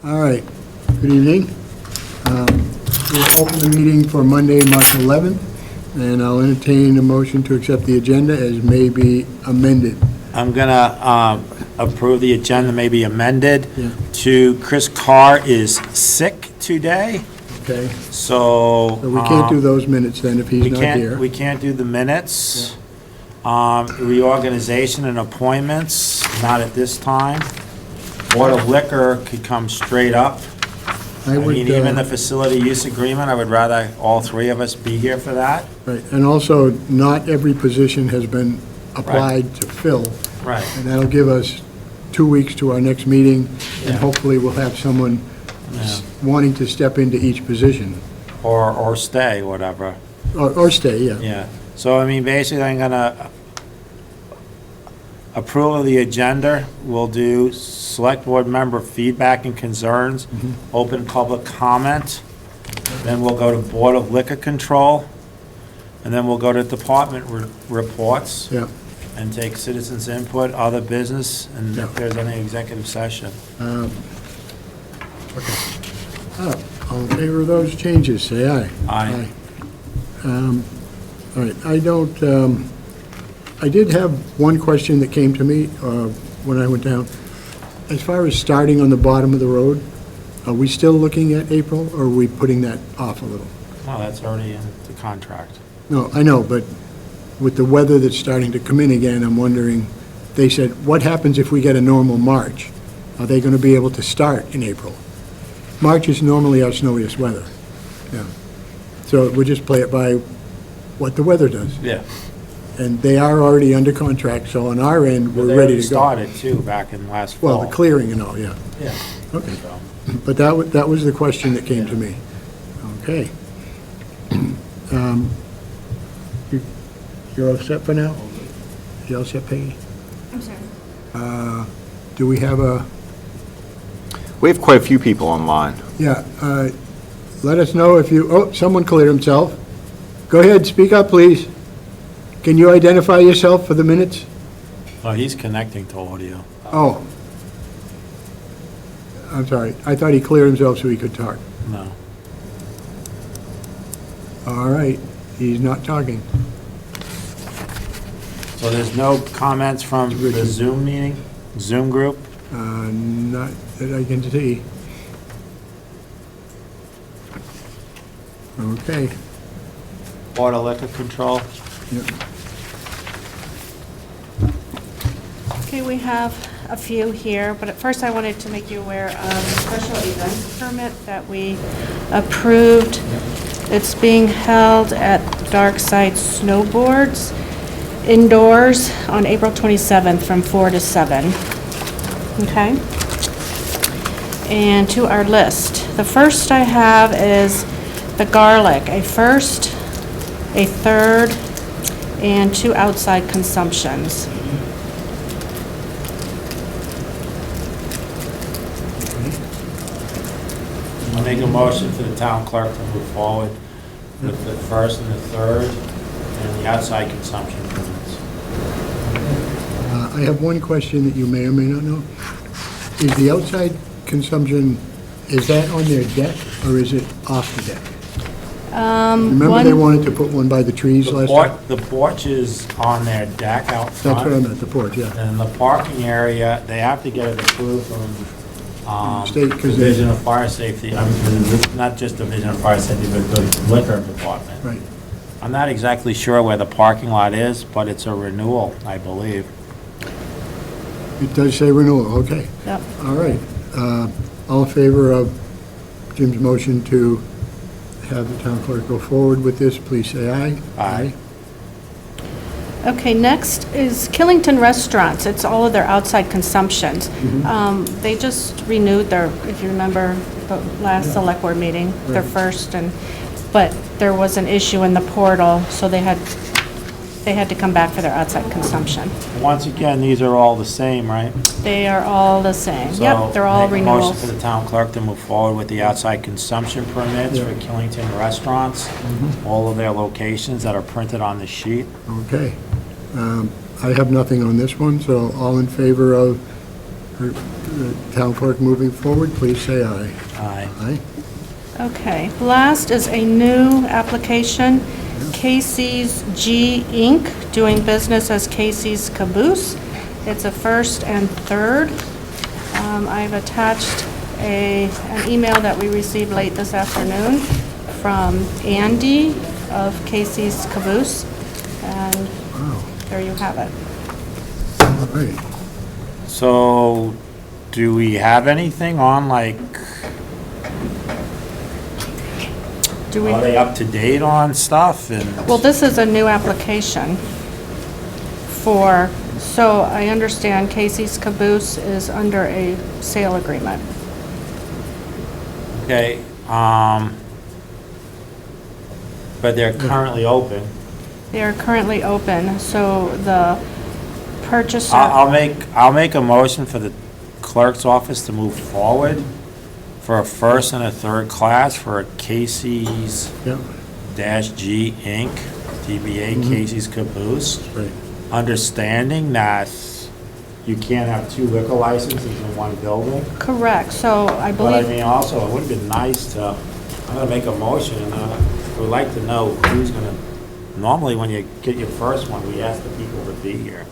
All right, good evening. We'll open the meeting for Monday, March 11th, and I'll entertain a motion to accept the agenda as may be amended. I'm going to approve the agenda, maybe amended, Yeah. to Chris Carr is sick today, Okay, so... so we can't do those minutes then if he's we not can't- here. We can't do the minutes. Reorganization and appointments, not at this time. Board of Liquor could come straight up. I would, mean, even the facility use agreement, I would rather all three of us be here for that. Right, and also, not every position has been applied to fill, Right. and that'll give us 2 weeks to our next meeting, and Yeah. hopefully we'll have someone wanting to step into each position, Or stay, whatever. or stay, yeah. Yeah. So, I mean, basically, I'm gonna approve of the agenda. We'll do select board member feedback and concerns, open public comment. Then we'll go to Board of Liquor Control. And then we'll go to department reports Yeah. and take citizens' input, other business, and Yeah. if there's any executive session. All in favor of those changes, say aye. Aye. All right, I did have one question that came to me when I went down. As far as starting on the bottom of the road, are we still looking at April, or are we putting that off a little? Well, that's already in the contract. No, I know, but with the weather that's starting to come in again, I'm wondering, they said, what happens if we get a normal March? Are they going to be able to start in April? March is normally our snowiest weather, yeah. So we'll just play it by what the weather does. Yeah. And they are already under contract, so on our end, But we're they ready already to go. started too, back in last fall. Well, the clearing and all, yeah. Yeah. Okay, So, but that was the question that came to me. Okay. You're all set for now? You all set, Peggy? I'm sorry. Do we have a, We have quite a few people online. yeah, let us know if you, oh, someone cleared himself. Go ahead, speak up, please. Can you identify yourself for the minutes? Oh, he's connecting to audio. Oh. I'm sorry, I thought he cleared himself so he could talk. No. All right, he's not talking. So there's no comments from the Zoom meeting, Zoom group? Not that I can see. Okay. Board of Liquor Control? Yep. Okay, we have a few here, but at first I wanted to make you aware of the special events permit that we approved. It's being held at Dark Side Snowboards indoors on April 27th from 4 to 7. Okay? And to our list. The first I have is the garlic, a first, a third, and 2 outside consumptions. I'll make a motion for the town clerk to move forward with the first and the third, and the outside consumption permits. I have one question that you may or may not know. Is the outside consumption, is that on their deck, or is it off the deck? Remember they wanted to put one by the trees last time? The porch is on their deck out front. That's what I meant, the porch, yeah. And the parking area, they have to get it approved from State, 'cause they- Division of Fire Safety, not just Division of Fire Safety, but the Liquor Department. Right. I'm not exactly sure where the parking lot is, but it's a renewal, I believe. It does say renewal, okay. Yep. All right. All in favor of Jim's motion to have the town clerk go forward with this, please say aye. Aye. Okay, next is Killington Restaurants. It's all of their outside consumptions. They just renewed their, if you remember, the last select board meeting, their Right. first, but there was an issue in the portal, so they had to come back for their outside consumption. Once again, these are all the same, right? They are all the same. So Yep, they're all make a motion renewals. for the town clerk to move forward with the outside consumption permits for Killington restaurants, all of their locations that are printed on the sheet. Okay. I have nothing on this one, so all in favor of the town clerk moving forward, please say aye. Aye. Aye. Okay, last is a new application, Casey's G Inc., doing business as Casey's Caboose. It's a first and third. I've attached an email that we received late this afternoon from Andy of Casey's Caboose, and Wow, there you have it. all right. So, do we have anything on, like, Do we? are they up to date on stuff and? Well, this is a new application for, so I understand Casey's Caboose is under a sale agreement. Okay, but they're currently open. They are currently open, so the purchaser. I'll make a motion for the clerk's office to move forward for a first and a third class for a Casey's Yeah, -G Inc., DBA Casey's Caboose, right. understanding that you can't have two liquor licenses in one building. Correct, so I But I believe, mean, also, it would be nice to, I'm gonna make a motion, and I would like to know who's gonna, normally when you get your first one, we ask the people to be here.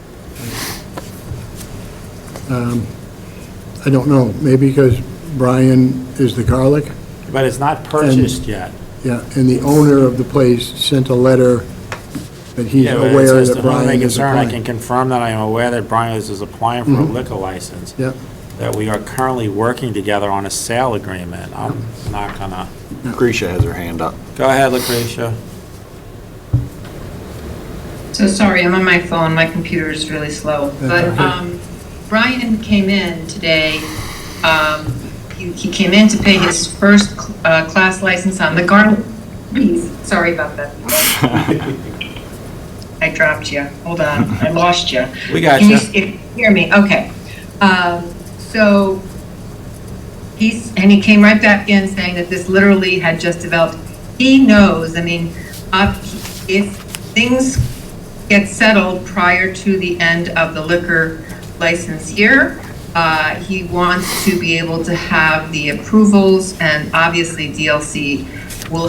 I don't know, maybe because Brian is the garlic? But it's not purchased yet. Yeah, and the owner of the place sent a letter that he's Yeah, but it aware says that to whom it may Brian is concern, I can applying. confirm that I am aware that Brian is applying for a liquor license, Yeah, that we are currently working together on a sale agreement. I'm not gonna, Lucretia has her hand up. go ahead, Lucretia. So sorry, I'm on my phone, my computer is really slow. But okay. Brian came in today, he came in to pay his first class license on the garden. Please, sorry about that. I dropped you, hold on, I lost you. We got Can you. hear me? Okay. So and he came right back in saying that this literally had just developed. He knows, I mean, if things get settled prior to the end of the liquor license year, he wants to be able to have the approvals, and obviously DLC will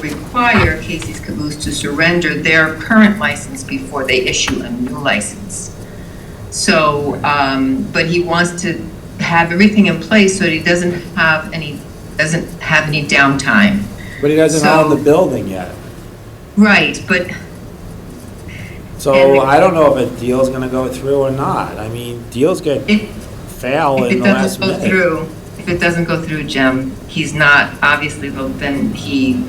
require Casey's Caboose to surrender their current license before they issue a new license. So, but he wants to have everything in place so that he doesn't have any downtime. But he doesn't So- own the building yet. Right, but So And- I don't know if a deal's gonna go through or not. I mean, deals get fail if in it the last doesn't go minute. through, Jim, he's not, obviously, then he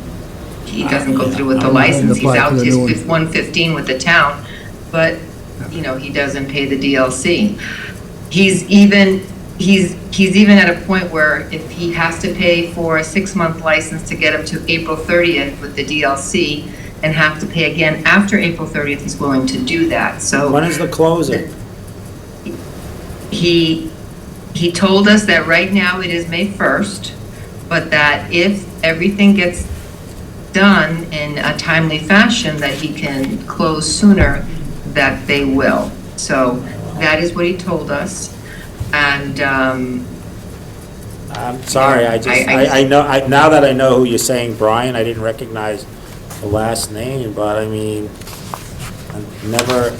doesn't go through with the I'm going to license. He's apply for out the his new one. 115 with the town, but, he doesn't pay the DLC. He's even at a point where if he has to pay for a 6-month license to get him to April 30th with the DLC and have to pay again after April 30th, he's willing to do that. So When is the closing? he told us that right now it is May 1st, but that if everything gets done in a timely fashion, that he can close sooner, that they will. So that is what he told us. And I'm sorry, I know, now that I know who you're saying, Brian, I didn't recognize the last name, but I mean, I've never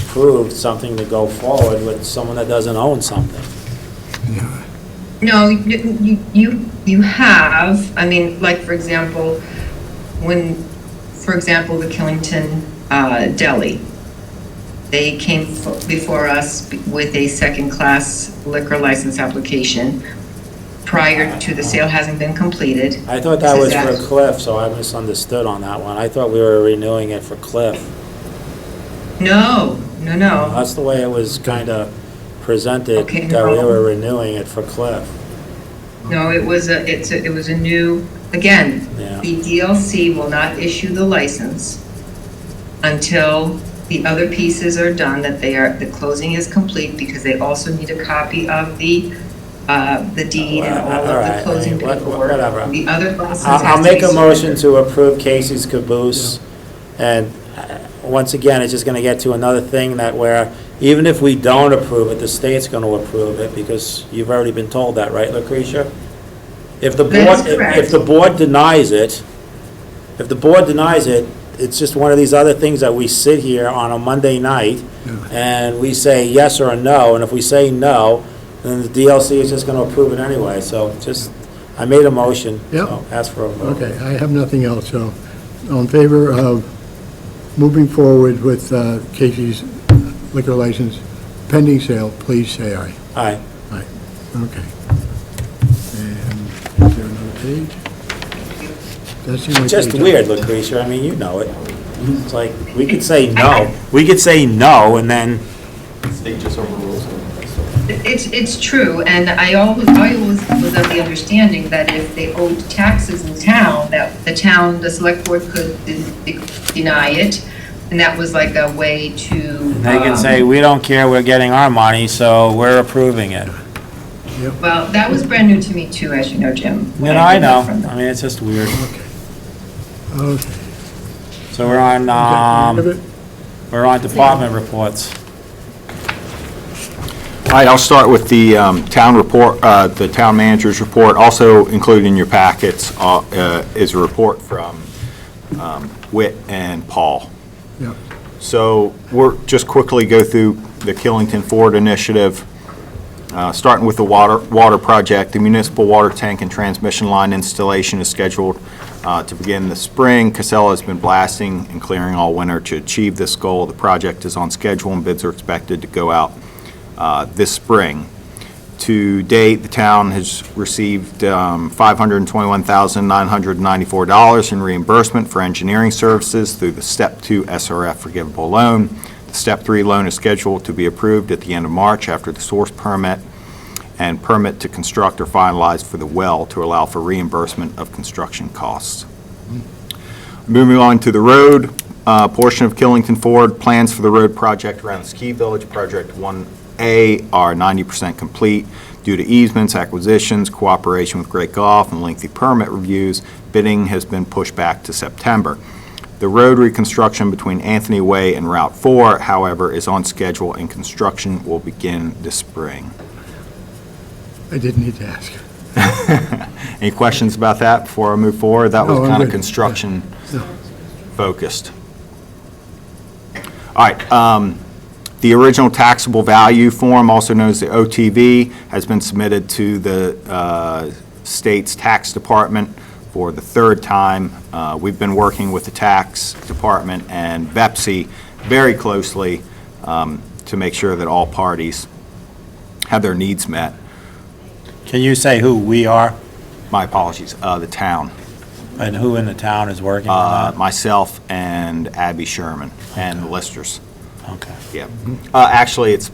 approved something to go forward with someone that doesn't own something. no, you have, I mean, like, for example, the Killington Deli, they came before us with a second-class liquor license application prior to the sale having been completed. I thought that was This is for Cliff, so I misunderstood on that one. I thought we were renewing it for Cliff. No. That's the way it was kind of presented, Okay, that we no. were renewing it for Cliff. No, it was a new, again, Yeah. the DLC will not issue the license until the other pieces are done, that the closing is complete, because they also need a copy of the deed and all All of the right, closing I mean, paperwork. whatever. The other license I'll has to make be a motion surrendered. to approve Casey's Caboose, and once again, it's just gonna get to another thing that where even if we don't approve it, the state's going to approve it, because you've already been told that, right, Lucretia? If the That is board, correct. if the board denies it, it's just one of these other things that we sit here on a Monday night, and we say yes or a no, and if we say no, then the DLC is just going to approve it anyway, so just, I made a motion. Yep. So ask for a vote. Okay, I have nothing else, so all in favor of moving forward with Casey's liquor license pending sale, please say aye. Aye. Aye. Okay. And is there another page? That's the only Just page. weird, Lucretia, I mean, you know it. It's like, we could say no, and then, State just overrules it. It's true, and I always was of the understanding that if they owed taxes in town, that the select board could deny it, and that was like a way to. they can say, we don't care, we're getting our money, so we're approving it. Well, that was brand new to me too, as you know, Jim. You know, I know, I mean, it's just weird. Okay. So we're on, department reports. All right, I'll start with the town report, the town manager's report. Also included in your packets is a report from Whit and Paul. Yeah. So we're just quickly go through the Killington Forward Initiative, starting with the water project. The municipal water tank and transmission line installation is scheduled to begin this spring. Casella has been blasting and clearing all winter to achieve this goal. The project is on schedule and bids are expected to go out this spring. To date, the town has received $521,994 in reimbursement for engineering services through the Step 2 SRF forgivable loan. The Step 3 loan is scheduled to be approved at the end of March after the source permit and permit to construct are finalized for the well to allow for reimbursement of construction costs. Moving on to the road portion of Killington Forward, plans for the road project around the ski village, Project 1A, are 90% complete. Due to easements, acquisitions, cooperation with Great Golf, and lengthy permit reviews, bidding has been pushed back to September. The road reconstruction between Anthony Way and Route 4, however, is on schedule and construction will begin this spring. I didn't need to ask. Any questions about that before I move forward? That was No, I'm kind of good. construction No. focused. All right, the original taxable value form, also known as the OTV, has been submitted to the state's tax department for the third time. We've been working with the tax department and BEPSI very closely to make sure that all parties have their needs met. Can you say who we are, My apologies, the town. and who in the town is working on that? Myself and Abby Sherman and the listers. Okay. Yeah. Actually, it's,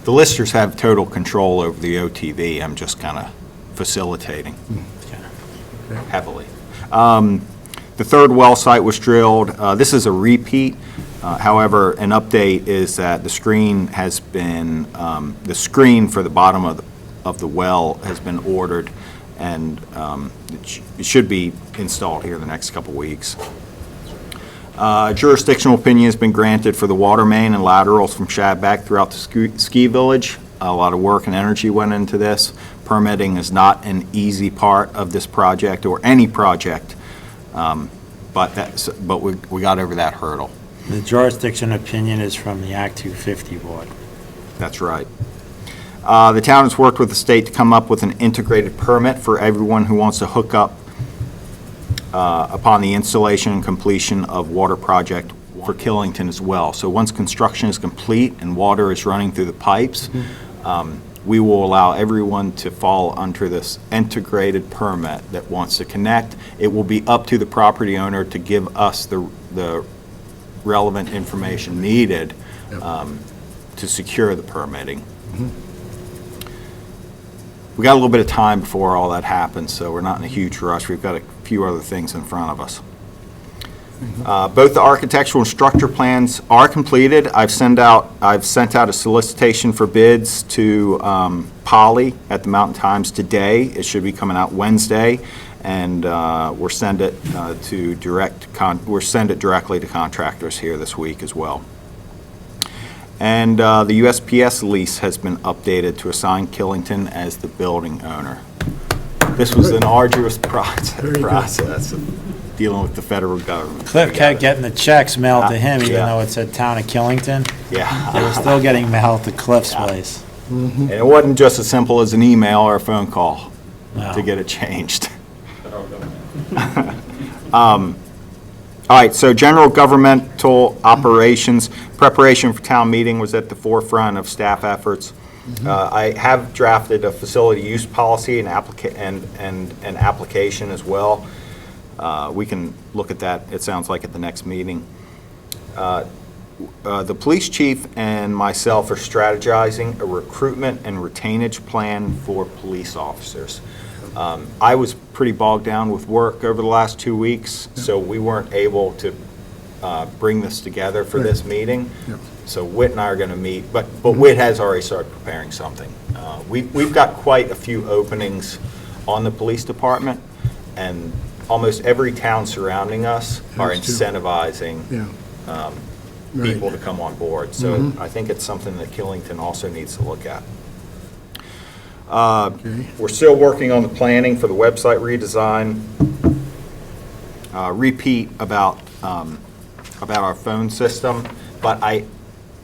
the listers have total control over the OTV. I'm just kind of facilitating heavily. The third well site was drilled. This is a repeat. However, an update is that the screen has been, the screen for the bottom of the well has been ordered, and it should be installed here the next couple weeks. Jurisdictional opinion has been granted for the water main and laterals from Shadback throughout the ski village. A lot of work and energy went into this. Permitting is not an easy part of this project or any project, but we got over that hurdle. The jurisdiction opinion is from the Act 250 board. That's right. The town has worked with the state to come up with an integrated permit for everyone who wants to hook up upon the installation and completion of water project for Killington as well. So once construction is complete and water is running through the pipes, we will allow everyone to fall under this integrated permit that wants to connect. It will be up to the property owner to give us the relevant information needed to secure the permitting. We got a little bit of time before all that happens, so we're not in a huge rush. We've got a few other things in front of us. Both the architectural and structure plans are completed. I've sent out a solicitation for bids to Polly at the Mountain Times today. It should be coming out Wednesday, and we'll send it directly to contractors here this week as well. And the USPS lease has been updated to assign Killington as the building owner. This was an arduous Very good. process of dealing with the federal government. Cliff kept getting the checks mailed to him, even Yeah. though it said Town of Killington. They Yeah. were still getting mailed to Cliff's place. And it wasn't just as simple as an email or a phone call No. to get it changed. All right, so general governmental operations, preparation for town meeting was at the forefront of staff efforts. I have drafted a facility use policy and an application as well. We can look at that, it sounds like, at the next meeting. The police chief and myself are strategizing a recruitment and retainage plan for police officers. I was pretty bogged down with work over the last 2 weeks, so we weren't able to bring this together for this meeting. Yep. So Whit and I are going to meet, but Whit has already started preparing something. We've got quite a few openings on the police department, and almost every town surrounding us are Has to. incentivizing Yeah. people to Right. come on board. So I think it's something that Killington also needs to look at. Okay. We're still working on the planning for the website redesign. Repeat about our phone system, but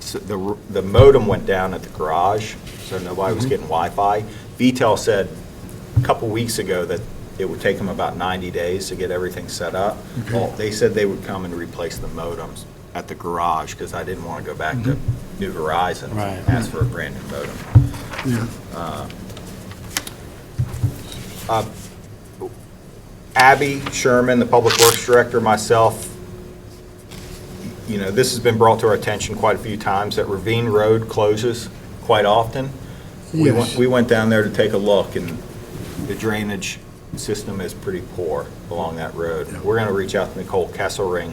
so the modem went down at the garage, so nobody was getting Wi-Fi. VTEL said a couple weeks ago that it would take them about 90 days to get everything set up. Okay. Well, they said they would come and replace the modems at the garage, because I didn't want to go back to New Horizons Right. and ask for a brand new modem. Yeah. Abby Sherman, the Public Works Director, myself, you know, this has been brought to our attention quite a few times, that Ravine Road closes quite often. Yes. We went down there to take a look, and the drainage system is pretty poor along that road. Yeah. We're going to reach out to Nicole Kesselring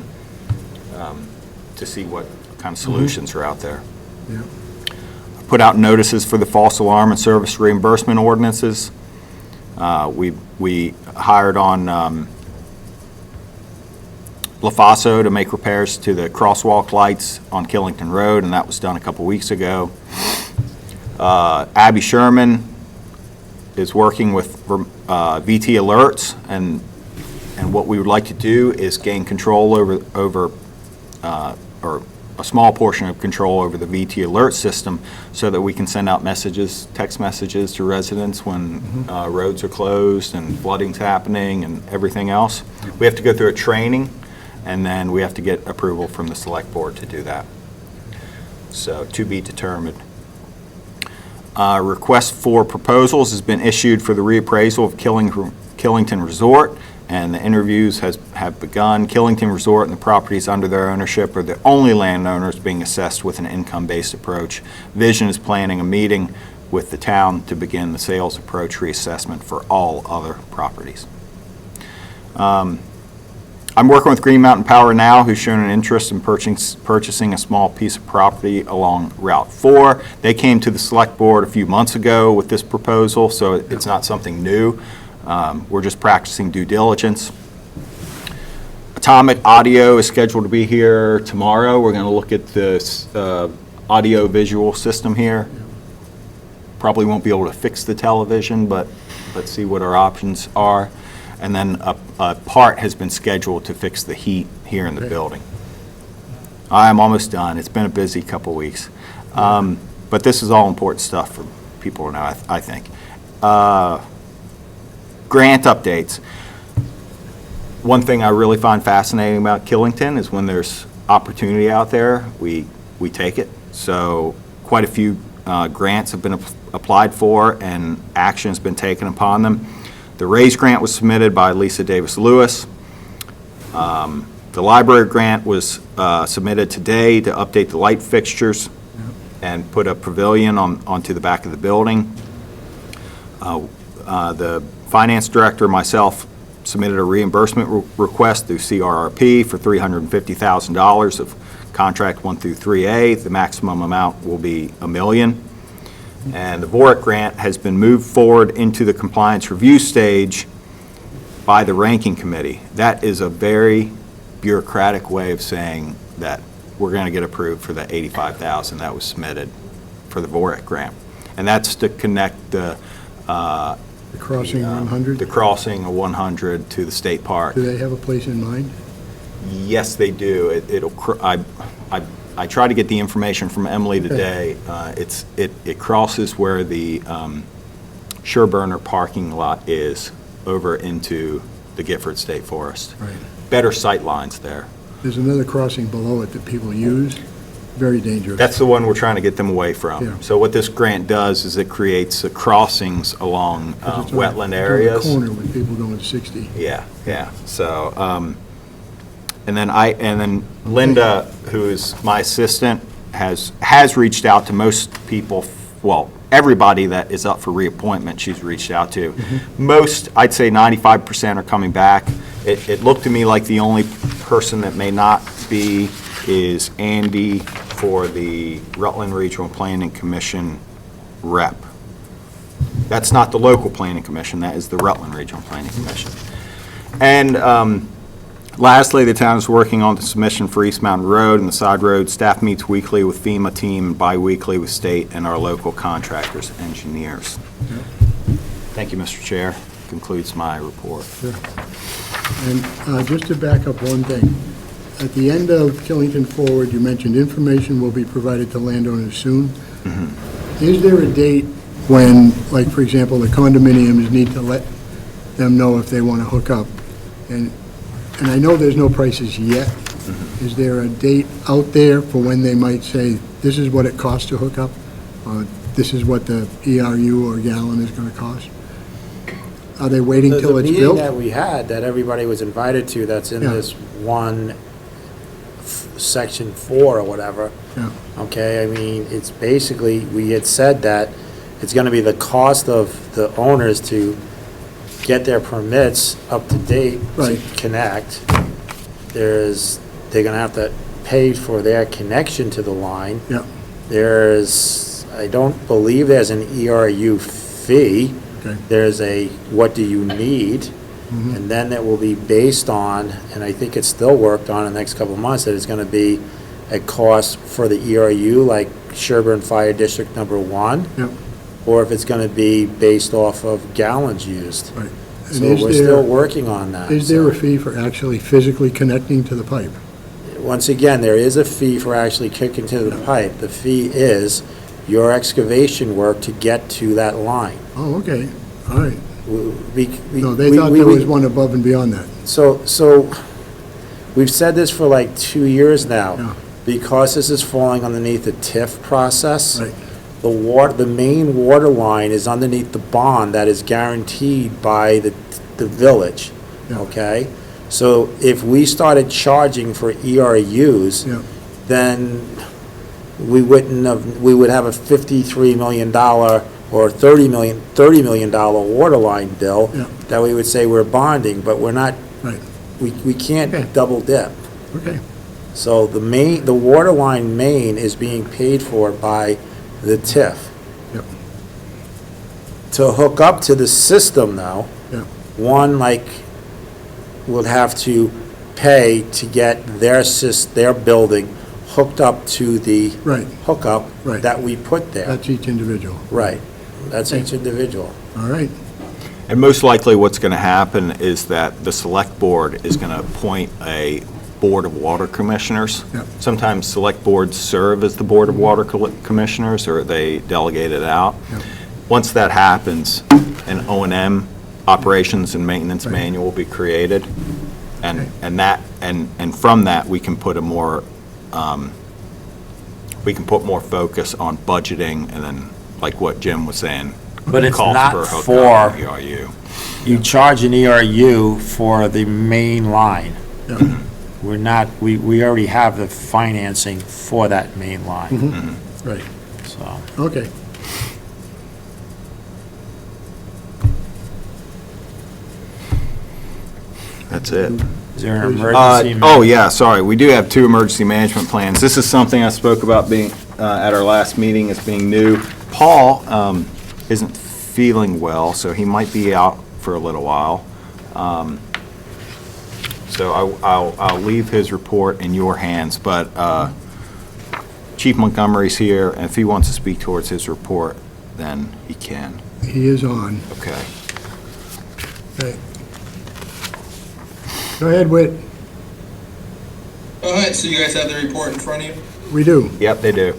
to see what kind of solutions are out there. Yeah. Put out notices for the false alarm and service reimbursement ordinances. We hired on LaFaso to make repairs to the crosswalk lights on Killington Road, and that was done a couple weeks ago. Abby Sherman is working with VT Alerts, and what we would like to do is gain control over or a small portion of control over the VT Alert system, so that we can send out messages, text messages to residents when roads are closed and flooding's happening and everything else. We have to go through a training, and then we have to get approval from the Selectboard to do that. So, to be determined. Request for proposals has been issued for the reappraisal of Killington Resort, and the interviews have begun. Killington Resort and the properties under their ownership are the only landowners being assessed with an income-based approach. Vision is planning a meeting with the town to begin the sales approach reassessment for all other properties. I'm working with Green Mountain Power now, who's shown an interest in purchasing a small piece of property along Route 4. They came to the Select Board a few months ago with this proposal, so it's not something new. We're just practicing due diligence. Atomic Audio is scheduled to be here tomorrow. We're going to look at this audio-visual system here. Probably won't be able to fix the television, but let's see what our options are. And then a part has been scheduled to fix the heat here in the building. I'm almost done. It's been a busy couple weeks. But this is all important stuff for people to know, I think. Grant updates. One thing I really find fascinating about Killington is when there's opportunity out there, we take it. So quite a few grants have been applied for, and action has been taken upon them. The RAISE grant was submitted by Lisa Davis Lewis. The library grant was submitted today to update the light fixtures and put a pavilion onto the back of the building. The finance director, myself, submitted a reimbursement request through CRRP for $350,000 of contract 1 through 3A. The maximum amount will be $1 million. And the VORIC grant has been moved forward into the compliance review stage by the ranking committee. That is a very bureaucratic way of saying that we're going to get approved for the $85,000 that was submitted for the VOREC grant. And that's to connect the The crossing 100? the crossing of 100 to the state park. Do they have a place in mind? Yes, they do. I tried to get the information from Emily today. It crosses where the Sherburner parking lot is over into the Gifford State Forest. Right. Better sight lines there. There's another crossing below it that people use, very dangerous. That's the one we're trying to get them away from. Yeah. So what this grant does is it creates the crossings along 'Cause it's on- wetland it's areas. on the corner with people going 60. Yeah, yeah. So, and then Linda, who is my assistant, has reached out to most people, well, everybody that is up for reappointment, she's reached out to. Most, I'd say 95% are coming back. It looked to me like the only person that may not be is Andy for the Rutland Regional Planning Commission rep. That's not the local planning commission, that is the Rutland Regional Planning Commission. And lastly, the town is working on the submission for East Mountain Road and the side road. Staff meets weekly with FEMA team and bi-weekly with state and our local contractors, engineers. Thank you, Mr. Chair. Concludes my report. Sure. And just to back up one thing, at the end of Killington Forward, you mentioned information will be provided to landowners soon. Is there a date when, like, for example, the condominiums need to let them know if they want to hook up? And I know there's no prices yet. Is there a date out there for when they might say, this is what it costs to hook up? Or this is what the ERU or gallon is going to cost? Are they waiting till it's The built? meeting that we had, that everybody was invited to, that's in Yeah. this one, section 4 or whatever, Yeah, okay, I mean, it's basically, we had said that it's gonna be the cost of the owners to get their permits up to date to Right. connect. They're gonna have to pay for their connection to the line. yeah, I don't believe there's an ERU fee. okay. There's a, what do you need? Mhm. And then it will be based on, and I think it's still worked on in the next couple of months, that it's gonna be a cost for the ERU, like Sherburne Fire District number 1, Yep, or if it's gonna be based off of gallons used. right. And So is we're there- still working on that. Is there so. a fee for actually physically connecting to the pipe? Once again, there is a fee for actually kicking to the pipe. The fee is your excavation work to get to that line. Oh, okay, all right. No, they we- thought we- there we- was one above and beyond that. So, we've said this for like 2 years Yeah. now. Because this is falling underneath the TIF process, Right. the main water line is underneath the bond that is guaranteed by the village, Yeah. okay? So if we started charging for ERUs, Yeah, then we would have a $53 million or $30 million water line bill Yeah. that we would say we're bonding, but we're not, right, we Okay. can't double dip. okay, So the water line main is being paid for by the TIF. Yep. To hook up to the system now, Yeah. one would have to pay to get their building hooked up to the right. hookup Right. that we put there. That's each individual. Right, that's Okay. each individual. All right, And most likely what's going to happen is that the Select Board is going to appoint a Board of Water Commissioners. Yep. Sometimes Select Boards serve as the Board of Water Commissioners, or they delegate it out. Yep. Once that happens, an O&M, Operations and Maintenance Right. Manual will be created, Okay. and from that, we can put a more, we can put more focus on budgeting, and then, like what Jim was saying. But it's cost not per hookup for- or ERU. You charge an ERU for the main line. yeah, We're not, we already have the financing for that main line, right, so. okay. That's it. Is there an Please. emergency? Oh, yeah, sorry, we do have 2 emergency management plans. This is something I spoke about being, at our last meeting as being new. Paul isn't feeling well, so he might be out for a little while. So I'll leave his report in your hands, but Chief Montgomery's here, and if he wants to speak towards his report, then he can. He is on. Okay. Okay. Go ahead, Whit. All right, so you guys have the report in front of you? We do. Yep, they do.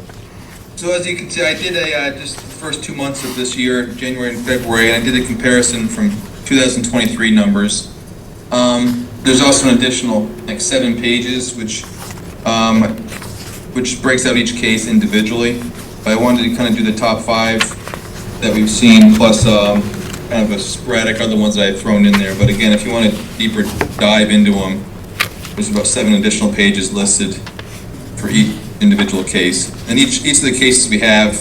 So as you can see, I did just the first 2 months of this year, January and February, and I did a comparison from 2023 numbers. There's also an additional, like 7 pages, which breaks out each case individually. But I wanted to kind of do the top 5 that we've seen, plus kind of a sporadic other ones that I've thrown in there. But again, if you want a deeper dive into them, there's about 7 additional pages listed for each individual case. And each of the cases we have,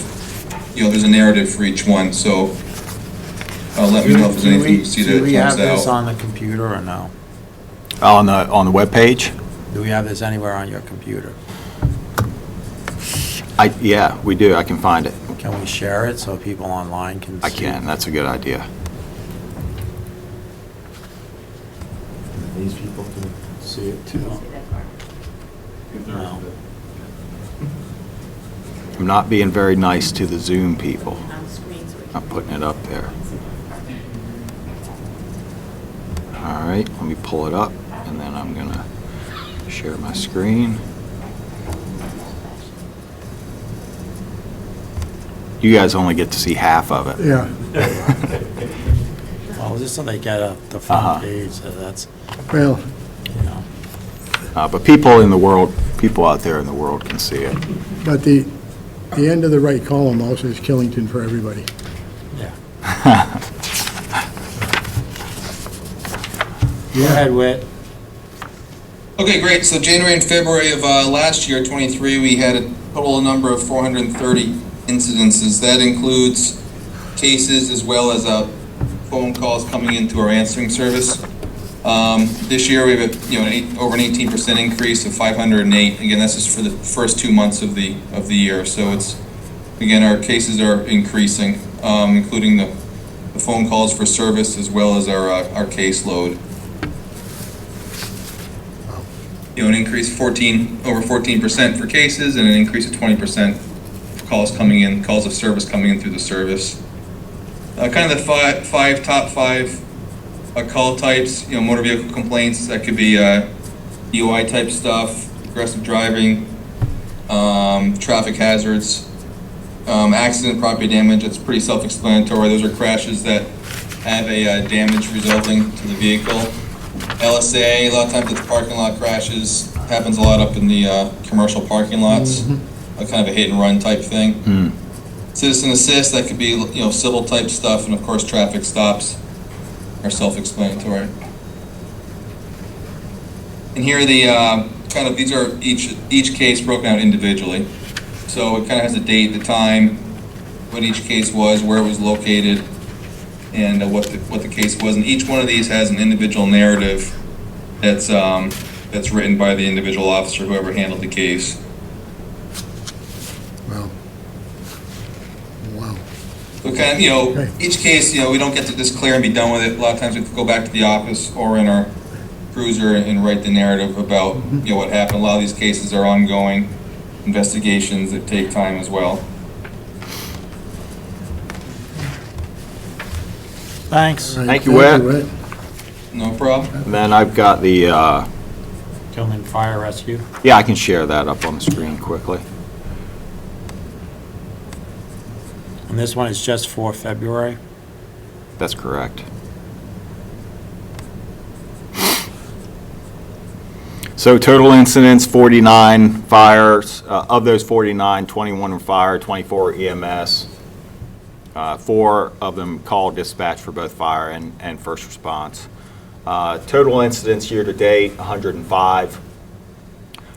there's a narrative for each one, so let me know if there's anything you see that Do we have jumps this out. on the computer or no? On the webpage? Do we have this anywhere on your computer? Yeah, we do. I can find it. Can we share it so people online can see? I can. That's a good idea. These people can see it too. No. I'm not being very nice to the Zoom people. I'm putting it up there. All right, let me pull it up, and then I'm gonna share my screen. You guys only get to see half of it. Yeah. Well, just so they get the Uh-huh. front page, so that's, Well, you know. But people out there in the world can see it. but the end of the right column also is Killington for everybody. Yeah. Go ahead, Whit. Okay, great. So January and February of last year, 23, we had a total number of 430 incidences. That includes cases as well as phone calls coming into our answering service. This year we have over an 18% increase of 508. Again, that's just for the first 2 months of the year. So it's, again, our cases are increasing, including the phone calls for service as well as our caseload. An increase over 14% for cases, and an increase of 20% for calls of service coming in through the service. Kind of the top five call types, motor vehicle complaints, that could be DUI type stuff, aggressive driving, traffic hazards, accident, property damage. It's pretty self-explanatory. Those are crashes that have a damage resulting to the vehicle. LSA, a lot of times it's parking lot crashes. Happens a lot up in the commercial parking lots. Kind of a hit and run type thing. Citizen assist, that could be civil type stuff, and of course traffic stops are self-explanatory. And here are the these are each case broken out individually. So it kind of has the date, the time, what each case was, where it was located, and what the case was. And each one of these has an individual narrative that's written by the individual officer, whoever handled the case. Wow. Wow. So kind of, each case, we don't get to just clear and be done with it. A lot of times we have to go back to the office or in our cruiser and write the narrative about, what happened. A lot of these cases are ongoing investigations that take time as well. Thanks. All right, Thank you, Whit. Whit. No problem. And then I've got the, Killington Fire Rescue. yeah, I can share that up on the screen quickly. And this one is just for February. That's correct. So total incidents, 49 fires. Of those 49, 21 were fire, 24 EMS. 4 of them call dispatch for both fire and first response. Total incidents year to date, 105.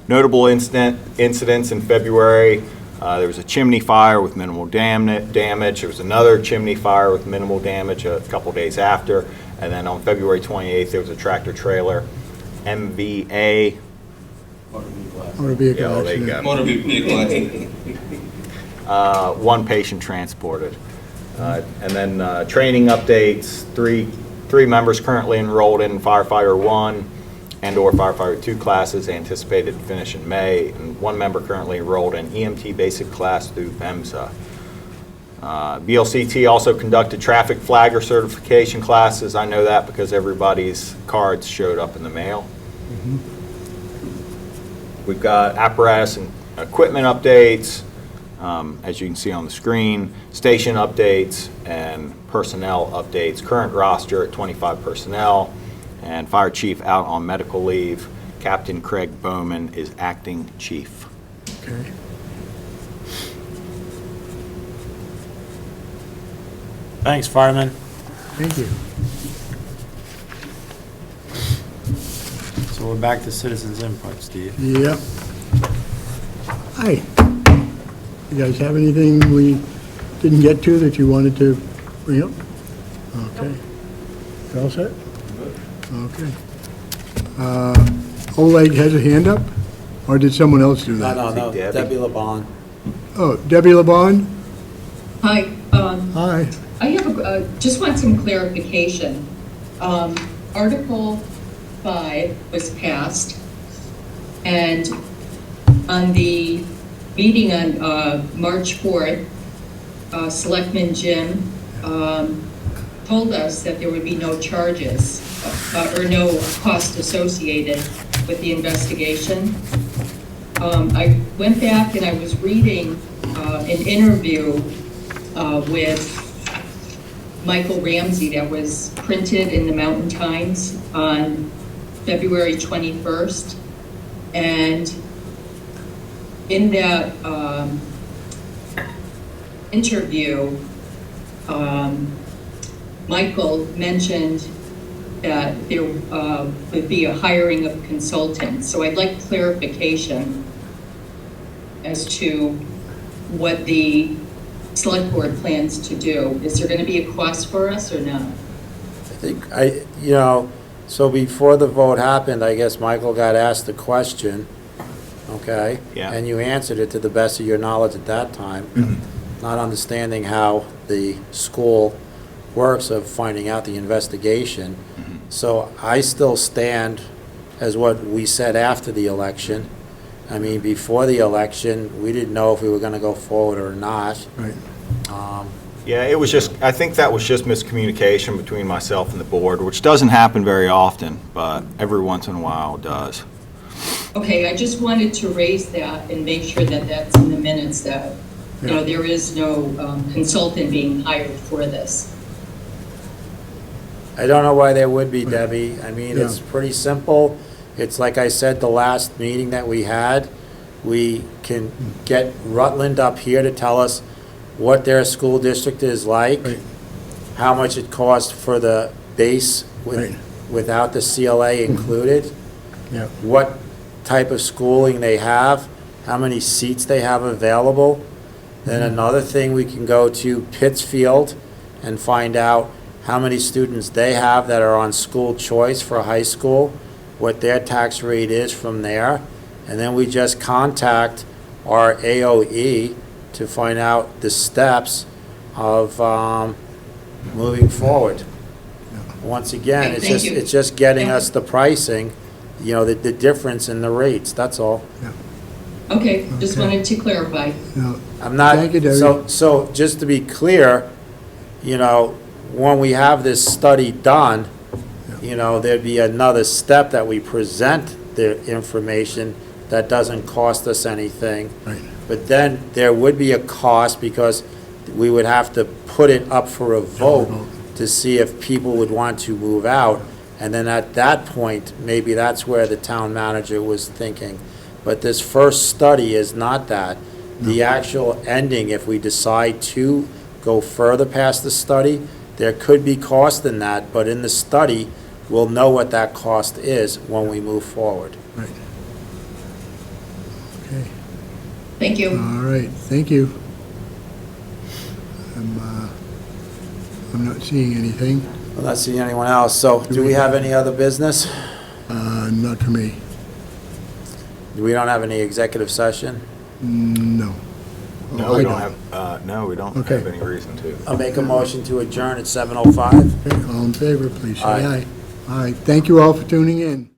Notable incidents in February. There was a chimney fire with minimal damage. There was another chimney fire with minimal damage a couple days after. And then on February 28th, there was a tractor trailer, MVA. Motor vehicle Yeah, there you accident. go. Motor vehicle accident. 1 patient transported. And then training updates, three members currently enrolled in firefighter 1, and/or firefighter 2 classes anticipated to finish in May, and 1 member currently enrolled in EMT basic class through PEMSA. BLCT also conducted traffic flagger certification classes. I know that because everybody's cards showed up in the mail. We've got apparatus and equipment updates, as you can see on the screen, station updates and personnel updates. Current roster at 25 personnel, and fire chief out on medical leave. Captain Craig Bowman is acting chief. Okay. Thanks, fireman. Thank you. So we're back to citizens' input, Steve. Yep. Hi. You guys have anything we didn't get to that you wanted to bring up? Okay. You all set? Okay. Oleg has a hand up, or did someone else do that? No, Debbie. Debbie LeBon. Oh, Debbie LeBon? Hi, Hi. I have just want some clarification. Article 5 was passed, and on the meeting on March 4th, Selectman Jim told us that there would be no charges or no cost associated with the investigation. I went back and I was reading an interview with Michael Ramsey that was printed in the Mountain Times on February 21st. And in that interview, Michael mentioned that there would be a hiring of consultants. So I'd like clarification as to what the select board plans to do. Is there going to be a cost for us or not? So before the vote happened, I guess Michael got asked the question, okay? Yeah. And you answered it to the best of your knowledge at that time, not understanding how the school works of finding out the investigation. So I still stand as what we said after the election. I mean, before the election, we didn't know if we were going to go forward or not. Right. Yeah, it was just, I think that was just miscommunication between myself and the board, which doesn't happen very often, but every once in a while it does. Okay, I just wanted to raise that and make sure that that's in the minutes, that, you know, there is no consultant being hired for this. I don't know why there would be, Debbie. I mean, it's pretty simple. It's like I said, the last meeting that we had, we can get Rutland up here to tell us what their school district is like, Right. how much it costs for the base Right. without the CLA included, Yeah. what type of schooling they have, how many seats they have available. Then another thing, we can go to Pittsfield and find out how many students they have that are on school choice for high school, what their tax rate is from there, and then we just contact our AOE to find out the steps of moving forward. Once again, Okay, thank you. it's just getting us the pricing, you know, the difference in the rates, that's all. Okay, just Okay. wanted to clarify. No, I'm not, Thank you, Debbie. so just to be clear, you know, when we have this study done, you know, there'd be another step that we present the information that doesn't cost us anything. Right. But then there would be a cost because we would have to put it up for a vote to see if people would want to move out. And then at that point, maybe that's where the town manager was thinking. But this first study is not that. The actual ending, if we decide to go further past the study, there could be cost in that, but in the study, we'll know what that cost is when we move forward. Right. Okay. Thank you. All right, thank you. I'm not seeing anything, I'm not seeing anyone else, so do we have any other business? not for me. We don't have any executive session? No. No, Oh, we I don't have, no, we don't Okay. have any reason to. I'll make a motion to adjourn at 7:05. Okay, all in favor, please say Aye. aye. Aye, thank you all for tuning in.